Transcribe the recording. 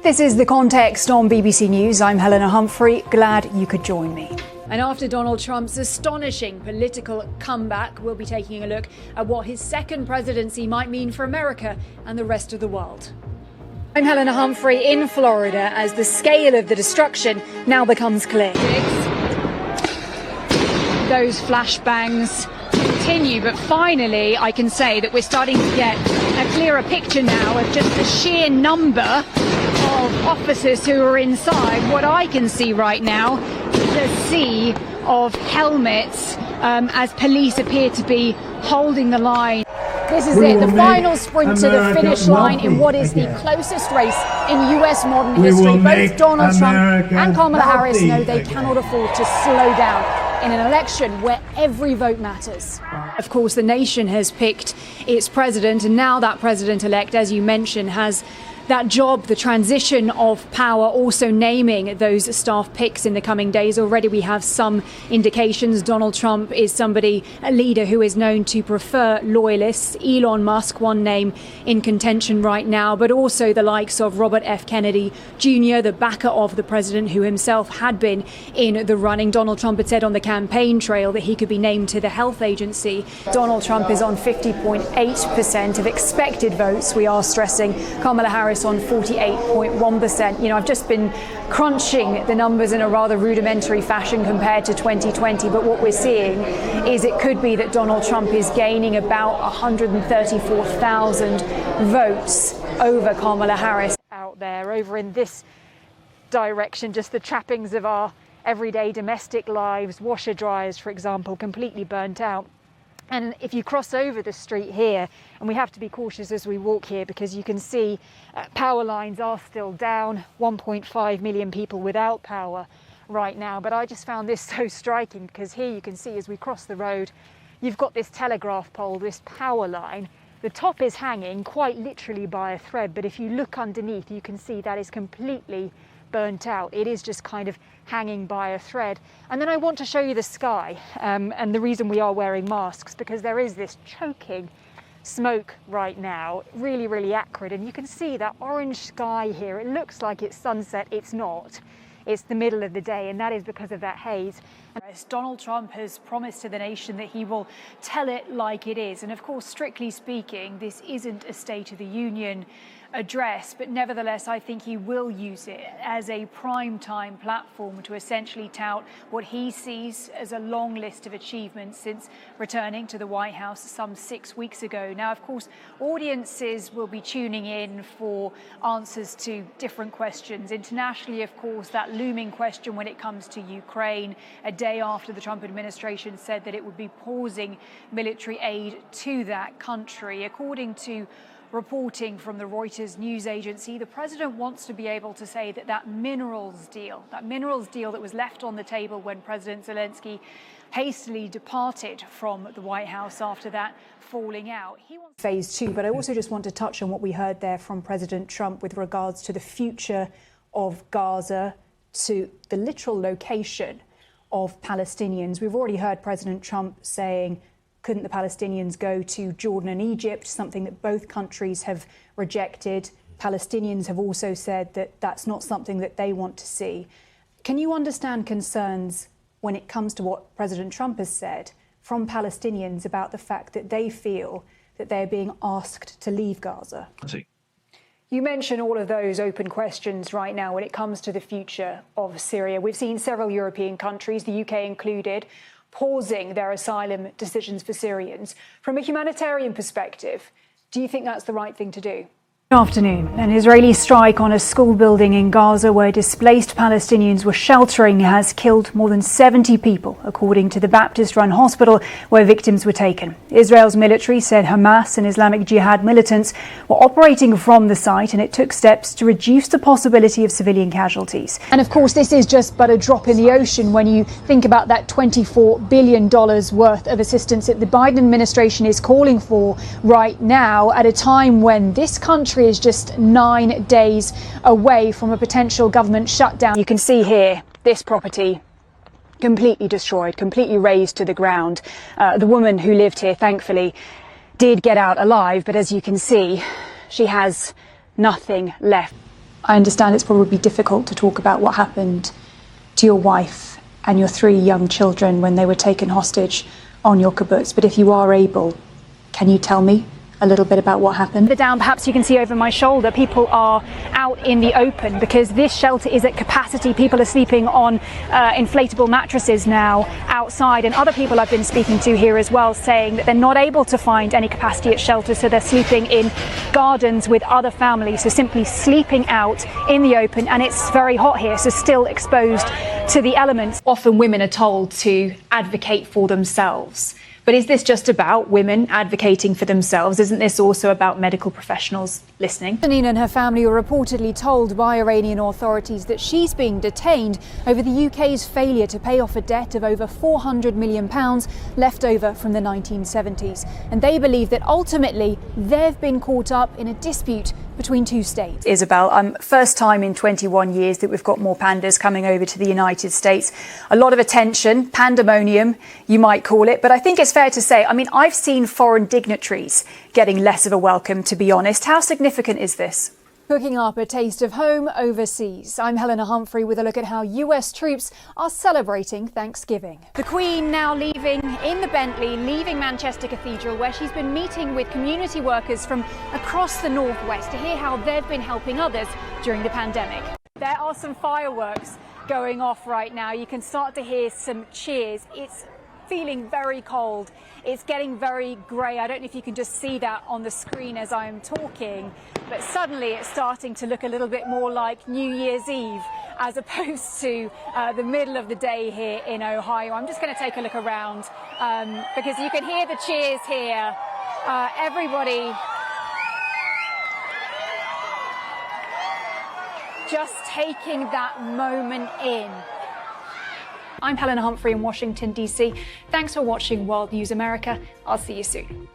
This is The Context on BBC News. I'm Helena Humphrey. Glad you could join me. And after Donald Trump's astonishing political comeback, we'll be taking a look at what his second presidency might mean for America and the rest of the world. I'm Helena Humphrey in Florida as the scale of the destruction now becomes clear. Those flashbangs continue, but finally I can say that we're starting to get a clearer picture now of just the sheer number of officers who are inside. What I can see right now is a sea of helmets as police appear to be holding the line. This is it, the final sprint to the finish line in what is the closest race in US modern history. Both Donald Trump and Kamala Harris know they cannot afford to slow down in an election where every vote matters. Of course, the nation has picked its president, and now that president-elect, as you mentioned, has that job, the transition of power, also naming those staff picks in the coming days. Already we have some indications. Donald Trump is a leader who is known to prefer loyalists. Elon Musk, one name in contention right now, but also the likes of Robert F. Kennedy Jr., the backer of the president, who himself had been in the running. Donald Trump had said on the campaign trail that he could be named to the health agency. Donald Trump is on 50.8% of expected votes. We are stressing Kamala Harris on 48.1%. I've just been crunching the numbers in a rather rudimentary fashion compared to 2020, but what we're seeing is it could be that Donald Trump is gaining about 134,000 votes over Kamala Harris. Out there, over in this direction, just the trappings of our everyday domestic lives, washer dryers, for example, completely burnt out. And if you cross over the street here, and we have to be cautious as we walk here because you can see power lines are still down, 1.5 million people without power right now. But I just found this so striking because here you can see as we cross the road, you've got this telegraph pole, this power line. The top is hanging quite literally by a thread, but if you look underneath, you can see that is completely burnt out. It is just kind of hanging by a thread. And then I want to show you the sky, and the reason we are wearing masks, because there is this choking smoke right now, really, really acrid. And you can see that orange sky here. It looks like it's sunset. It's not. It's the middle of the day, and that is because of that haze. Donald Trump has promised to the nation that he will tell it like it is. And of course, strictly speaking, this isn't a State of the Union address, but nevertheless, I think he will use it as a prime-time platform to essentially tout what he sees as a long list of achievements since returning to the White House some 6 weeks ago. Now, of course, audiences will be tuning in for answers to different questions. Internationally, of course, that looming question when it comes to Ukraine, a day after the Trump administration said that it would be pausing military aid to that country. According to reporting from the Reuters news agency, the president wants to be able to say that that minerals deal that was left on the table when President Zelensky hastily departed from the White House after that falling out. He wants phase two, but I also just want to touch on what we heard there from President Trump with regards to the future of Gaza, to the literal location of Palestinians. We've already heard President Trump saying, couldn't the Palestinians go to Jordan and Egypt, something that both countries have rejected. Palestinians have also said that that's not something that they want to see. Can you understand concerns when it comes to what President Trump has said from Palestinians about the fact that they feel that they're being asked to leave Gaza? You mention all of those open questions right now when it comes to the future of Syria. We've seen several European countries, the UK included, pausing their asylum decisions for Syrians. From a humanitarian perspective, do you think that's the right thing to do? Good afternoon. An Israeli strike on a school building in Gaza where displaced Palestinians were sheltering has killed more than 70 people, according to the Baptist-run hospital where victims were taken. Israel's military said Hamas and Islamic Jihad militants were operating from the site, and it took steps to reduce the possibility of civilian casualties. And of course, this is just but a drop in the ocean when you think about that $24 billion worth of assistance that the Biden administration is calling for right now, at a time when this country is just 9 days away from a potential government shutdown. You can see here this property completely destroyed, completely razed to the ground. The woman who lived here, thankfully, did get out alive, but as you can see, she has nothing left. I understand it's probably difficult to talk about what happened to your wife and your 3 young children when they were taken hostage on your kibbutz, but if you are able, can you tell me a little bit about what happened? Down, perhaps you can see over my shoulder, people are out in the open because this shelter is at capacity. People are sleeping on inflatable mattresses now outside, and other people I've been speaking to here as well saying that they're not able to find any capacity at shelters, so they're sleeping in gardens with other families, so simply sleeping out in the open. And it's very hot here, so still exposed to the elements. Often women are told to advocate for themselves. But is this just about women advocating for themselves? Isn't this also about medical professionals listening? Janine and her family were reportedly told by Iranian authorities that she's being detained over the UK's failure to pay off a debt of over £400 million left over from the 1970s. And they believe that ultimately they've been caught up in a dispute between 2 states. Isabel, first time in 21 years that we've got more pandas coming over to the United States. A lot of attention, pandemonium, you might call it. But I think it's fair to say, I've seen foreign dignitaries getting less of a welcome, to be honest. How significant is this? Cooking up a taste of home overseas. I'm Helena Humphrey with a look at how US troops are celebrating Thanksgiving. The Queen now leaving in the Bentley, leaving Manchester Cathedral, where she's been meeting with community workers from across the Northwest to hear how they've been helping others during the pandemic. There are some fireworks going off right now. You can start to hear some cheers. It's feeling very cold. It's getting very grey. I don't know if you can just see that on the screen as I'm talking, but suddenly it's starting to look a little bit more like New Year's Eve as opposed to the middle of the day here in Ohio. I'm just going to take a look around because you can hear the cheers here. Everybody just taking that moment in. I'm Helena Humphrey in Washington, D.C. Thanks for watching World News America. I'll see you soon.